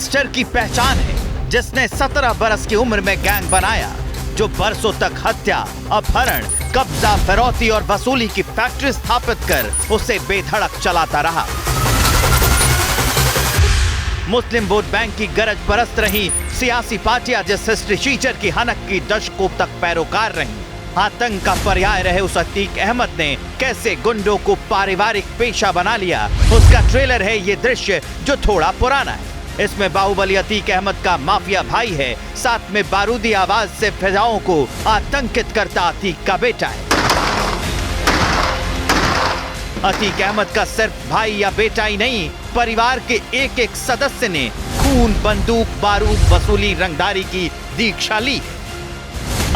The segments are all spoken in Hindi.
गैंगस्टर की पहचान है जिसने 17 बरस की उम्र में गैंग बनाया, जो बरसों तक हत्या, अपहरण, कब्जा, फिरौती और वसूली की फैक्ट्री स्थापित कर उसे बेधड़क चलाता रहा। मुस्लिम वोट बैंक की गरज परस्त रही सियासी पार्टियां जिस हिस्ट्री शीटर की हनक की दशकों तक पैरोकार रहीं, आतंक का पर्याय रहे उस अतीक अहमद ने कैसे गुंडों को पारिवारिक पेशा बना लिया, उसका ट्रेलर है ये दृश्य जो थोड़ा पुराना है। इसमें बाहुबली अतीक अहमद का माफिया भाई है, साथ में बारूदी आवाज से फिजाओं को आतंकित करता अतीक का बेटा है। अतीक अहमद का सिर्फ भाई या बेटा ही नहीं, परिवार के एक एक सदस्य ने खून, बंदूक, बारूद, वसूली, रंगदारी की दीक्षा ली है।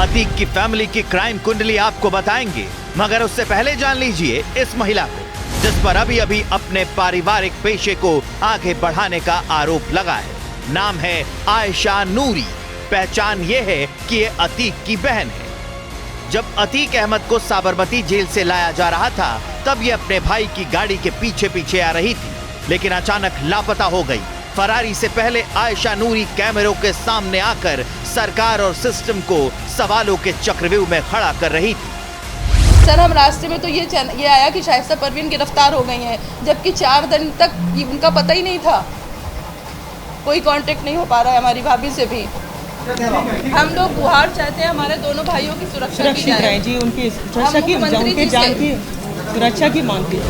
अतीक की फैमिली की क्राइम कुंडली आपको बताएंगे, मगर उससे पहले जान लीजिए इस महिला को जिस पर अभी अभी अपने पारिवारिक पेशे को आगे बढ़ाने का आरोप लगा है। नाम है आयशा नूरी। पहचान ये है कि ये अतीक की बहन है। जब अतीक अहमद को साबरमती जेल से लाया जा रहा था, तब ये अपने भाई की गाड़ी के पीछे पीछे आ रही थी, लेकिन अचानक लापता हो गई। फरारी से पहले आयशा नूरी कैमरों के सामने आकर सरकार और सिस्टम को सवालों के चक्रव्यूह में खड़ा कर रही थी। सर, हम रास्ते में तो ये आया कि शाइस्ता परवीन गिरफ्तार हो गई हैं, जबकि 4 दिन तक उनका पता ही नहीं था। कोई कांटेक्ट नहीं हो पा रहा है हमारी भाभी से भी। हम लोग गुहार चाहते हैं हमारे दोनों भाइयों की सुरक्षा की जाए जी, उनकी सुरक्षा की, उनके जान की सुरक्षा की मांग की।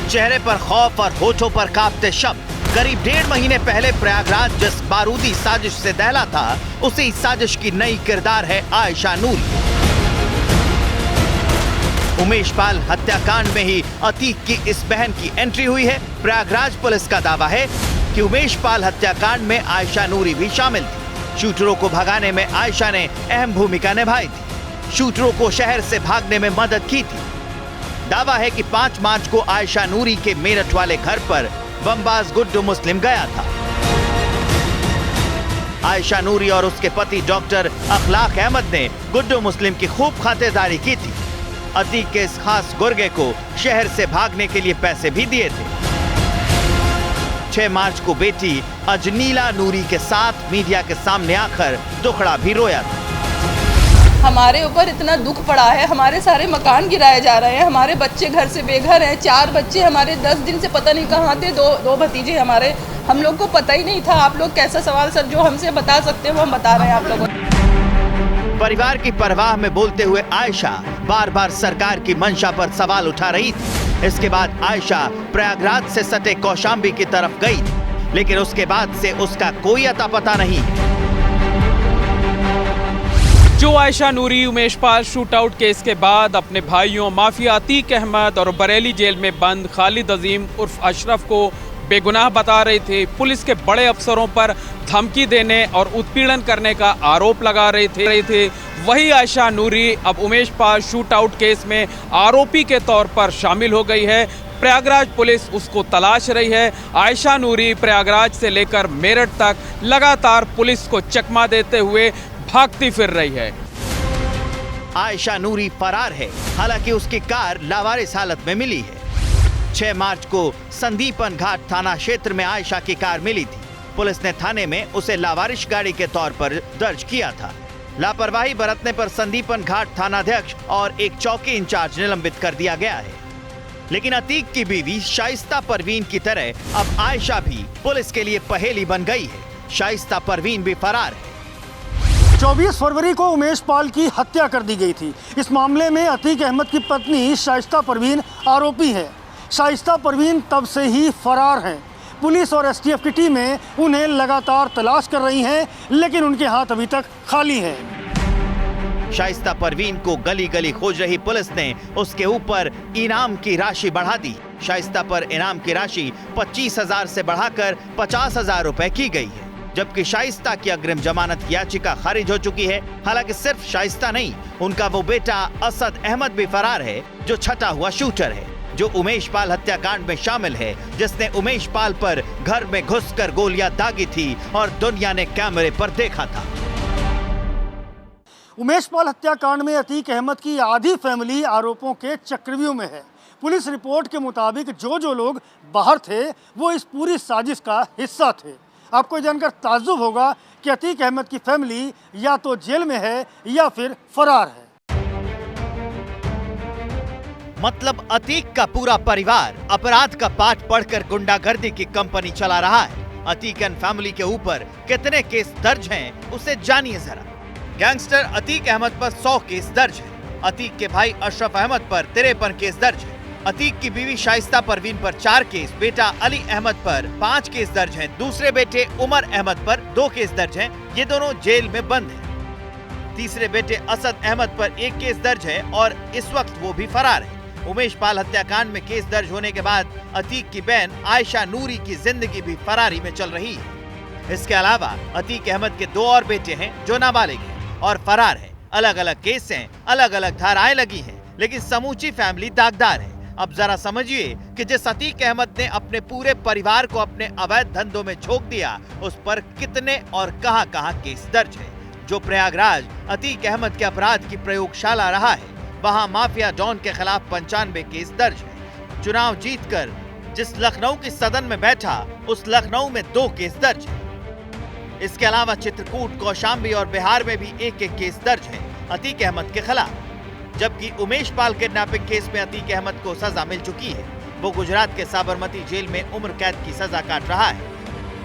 चेहरे पर खौफ और होठों पर कांपते शब्द। करीब 1.5 महीने पहले प्रयागराज जिस बारूदी साजिश से दहला था, उसी साजिश की नई किरदार है आयशा नूरी। उमेश पाल हत्याकांड में ही अतीक की इस बहन की एंट्री हुई है। प्रयागराज पुलिस का दावा है कि उमेश पाल हत्याकांड में आयशा नूरी भी शामिल थी। शूटरों को भगाने में आयशा ने अहम भूमिका निभाई थी। शूटरों को शहर से भागने में मदद की थी। दावा है कि 5 मार्च को आयशा नूरी के मेरठ वाले घर पर बमबाज गुड्डू मुस्लिम गया था। आयशा नूरी और उसके पति डॉक्टर अखलाक अहमद ने गुड्डू मुस्लिम की खूब खातिरदारी की थी। अतीक के इस खास गुर्गे को शहर से भागने के लिए पैसे भी दिए थे। 6 मार्च को बेटी अजनीला नूरी के साथ मीडिया के सामने आकर दुखड़ा भी रोया था। हमारे ऊपर इतना दुख पड़ा है, हमारे सारे मकान गिराए जा रहे हैं, हमारे बच्चे घर से बेघर हैं। 4 बच्चे हमारे 10 दिन से पता नहीं कहाँ थे, दो भतीजे हमारे, हम लोग को पता ही नहीं था। आप लोग कैसा सवाल सर जो हमसे बता सकते हैं वो हम बता रहे हैं आप लोगों को। परिवार की परवाह में बोलते हुए आयशा बार बार सरकार की मंशा पर सवाल उठा रही थी। इसके बाद आयशा प्रयागराज से सटे कौशाम्बी की तरफ गई, लेकिन उसके बाद से उसका कोई अता पता नहीं। जो आयशा नूरी उमेश पाल शूटआउट केस के बाद अपने भाइयों माफिया अतीक अहमद और बरेली जेल में बंद खालिद अजीम उर्फ अशरफ को बेगुनाह बता रही थी, पुलिस के बड़े अफसरों पर धमकी देने और उत्पीड़न करने का आरोप लगा रही थी, वही आयशा नूरी अब उमेश पाल शूटआउट केस में आरोपी के तौर पर शामिल हो गई है। प्रयागराज पुलिस उसको तलाश रही है। आयशा नूरी प्रयागराज से लेकर मेरठ तक लगातार पुलिस को चकमा देते हुए भागती फिर रही है। आयशा नूरी फरार है, हालांकि उसकी कार लावारिस हालत में मिली है। 6 मार्च को संदीपन घाट थाना क्षेत्र में आयशा की कार मिली थी। पुलिस ने थाने में उसे लावारिस गाड़ी के तौर पर दर्ज किया था। लापरवाही बरतने पर संदीपन घाट थानाध्यक्ष और एक चौकी इंचार्ज निलंबित कर दिया गया है। लेकिन अतीक की बीवी शाइस्ता परवीन की तरह अब आयशा भी पुलिस के लिए पहेली बन गई है। शाइस्ता परवीन भी फरार है। 24 फरवरी को उमेश पाल की हत्या कर दी गई थी। इस मामले में अतीक अहमद की पत्नी शाइस्ता परवीन आरोपी है। शाइस्ता परवीन तब से ही फरार हैं। पुलिस और एसटीएफ की टीमें उन्हें लगातार तलाश कर रही हैं, लेकिन उनके हाथ अभी तक खाली हैं। शाइस्ता परवीन को गली गली खोज रही पुलिस ने उसके ऊपर इनाम की राशि बढ़ा दी। शाइस्ता पर इनाम की राशि 25,000 से बढ़ाकर 50,000 रुपए की गई है, जबकि शाइस्ता की अग्रिम जमानत याचिका खारिज हो चुकी है। हालांकि सिर्फ शाइस्ता नहीं, उनका वो बेटा असद अहमद भी फरार है, जो छठा हुआ शूटर है, जो उमेश पाल हत्याकांड में शामिल है, जिसने उमेश पाल पर घर में घुसकर गोलियां दागी थी और दुनिया ने कैमरे पर देखा था। उमेश पाल हत्याकांड में अतीक अहमद की आधी फैमिली आरोपों के चक्रव्यूह में है। पुलिस रिपोर्ट के मुताबिक जो लोग बाहर थे वो इस पूरी साजिश का हिस्सा थे। आपको जानकर ताज्जुब होगा कि अतीक अहमद की फैमिली या तो जेल में है या फिर फरार है। मतलब अतीक का पूरा परिवार अपराध का पाठ पढ़कर गुंडागर्दी की कंपनी चला रहा है। अतीक एंड फैमिली के ऊपर कितने केस दर्ज हैं उसे जानिए जरा। गैंगस्टर अतीक अहमद पर 100 केस दर्ज है। अतीक के भाई अशरफ अहमद पर 53 केस दर्ज है। अतीक की बीवी शाइस्ता परवीन पर 4 केस, बेटा अली अहमद पर 5 केस दर्ज हैं। दूसरे बेटे उमर अहमद पर 2 केस दर्ज हैं। ये दोनों जेल में बंद हैं। तीसरे बेटे असद अहमद पर 1 केस दर्ज है और इस वक्त वो भी फरार है। उमेश पाल हत्याकांड में केस दर्ज होने के बाद अतीक की बहन आयशा नूरी की जिंदगी भी फरारी में चल रही है। इसके अलावा अतीक अहमद के 2 और बेटे हैं जो नाबालिग हैं और फरार हैं। अलग अलग केस हैं, अलग अलग धाराएं लगी हैं, लेकिन समूची फैमिली दागदार है। अब जरा समझिए कि जिस अतीक अहमद ने अपने पूरे परिवार को अपने अवैध धंधों में झोंक दिया, उस पर कितने और कहां-कहां केस दर्ज है। जो प्रयागराज अतीक अहमद के अपराध की प्रयोगशाला रहा है, वहां माफिया डॉन के खिलाफ 95 केस दर्ज है। चुनाव जीतकर जिस लखनऊ की सदन में बैठा, उस लखनऊ में 2 केस दर्ज है। इसके अलावा चित्रकूट, कौशाम्बी और बिहार में भी 1-1 केस दर्ज है अतीक अहमद के खिलाफ। जबकि उमेश पाल किडनैपिंग केस में अतीक अहमद को सजा मिल चुकी है। वो गुजरात के साबरमती जेल में उम्र कैद की सजा काट रहा है।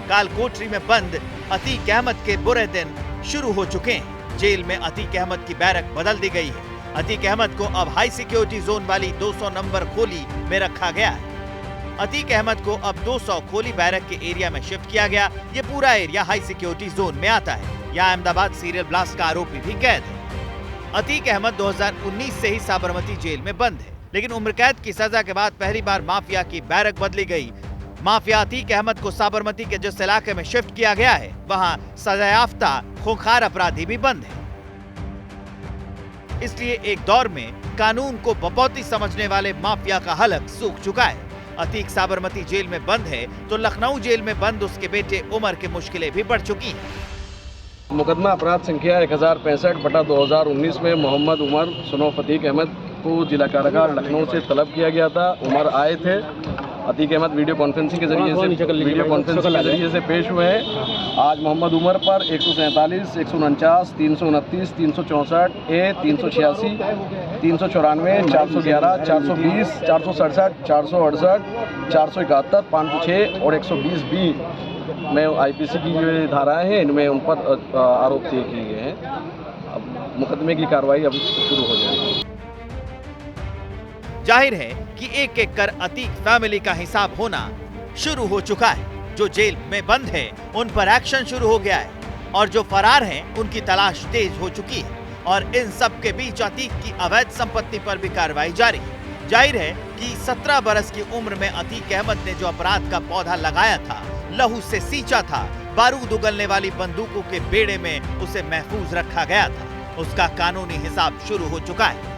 कालकोठरी में बंद अतीक अहमद के बुरे दिन शुरू हो चुके हैं। जेल में अतीक अहमद की बैरक बदल दी गई है। अतीक अहमद को अब हाई सिक्योरिटी जोन वाली 200 नंबर खोली में रखा गया है। अतीक अहमद को अब 200 खोली बैरक के एरिया में शिफ्ट किया गया। ये पूरा एरिया हाई सिक्योरिटी जोन में आता है। यहाँ अहमदाबाद सीरियल ब्लास्ट का आरोपी भी कैद है। अतीक अहमद 2019 से ही साबरमती जेल में बंद है, लेकिन उम्र कैद की सजा के बाद पहली बार माफिया की बैरक बदली गई। माफिया अतीक अहमद को साबरमती के जिस इलाके में शिफ्ट किया गया है, वहाँ सजायाफ्ता खूंखार अपराधी भी बंद है। इसलिए एक दौर में कानून को बपौती समझने वाले माफिया का हलक सूख चुका है। अतीक साबरमती जेल में बंद है तो लखनऊ जेल में बंद उसके बेटे उमर की मुश्किलें भी बढ़ चुकी हैं। मुकदमा अपराध संख्या 1065/2019 में मोहम्मद उमर सनोफ अतीक अहमद को जिला कारागार लखनऊ से तलब किया गया था। उमर आए थे। अतीक अहमद वीडियो कॉन्फ्रेंसिंग के जरिए से पेश हुए हैं। आज मोहम्मद उमर पर 147, 149, 329, 364 ए, 386, 394, 411, 420, 467, 468, 471, 506 और 120 बी में आईपीसी की जो धाराएं हैं, इनमें उन पर आरोप तय किए गए हैं। अब मुकदमे की कार्रवाई अब शुरू हो जाएगी। जाहिर है कि एक एक कर अतीक फैमिली का हिसाब होना शुरू हो चुका है। जो जेल में बंद है उन पर एक्शन शुरू हो गया है और जो फरार हैं उनकी तलाश तेज हो चुकी है। और इन सब के बीच अतीक की अवैध संपत्ति पर भी कार्रवाई जारी है। जाहिर है कि 17 बरस की उम्र में अतीक अहमद ने जो अपराध का पौधा लगाया था, लहू से सींचा था, बारूद उगलने वाली बंदूकों के बेड़े में उसे महफूज रखा गया था, उसका कानूनी हिसाब शुरू हो चुका है।